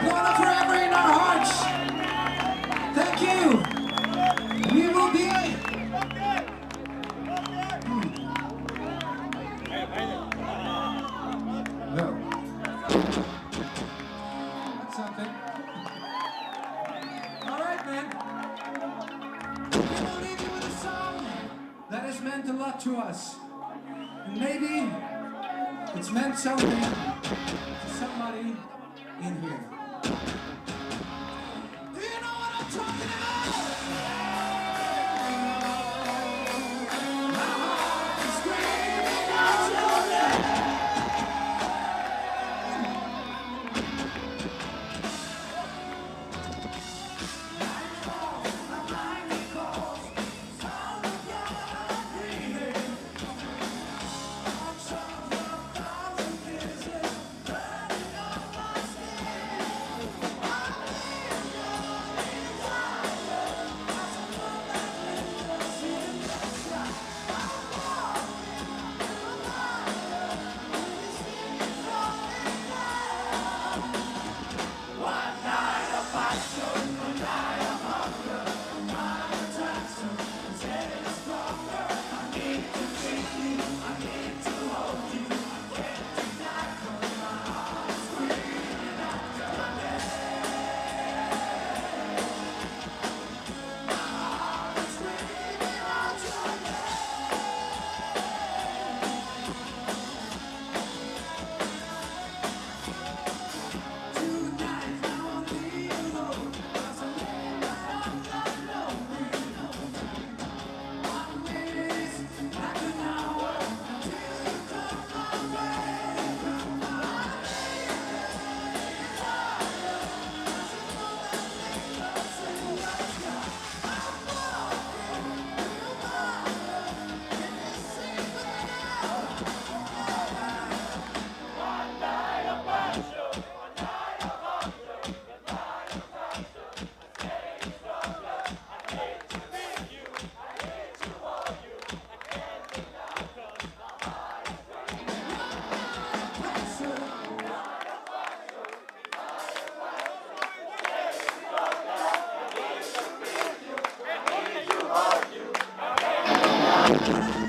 Gonna forever in our hearts. Thank you. We will be. No. That's something. All right, man. We're gonna leave you with a song that has meant a lot to us. And maybe it's meant something to somebody in here. Do you know what I'm talking about? My heart is screaming out your name. Thank you.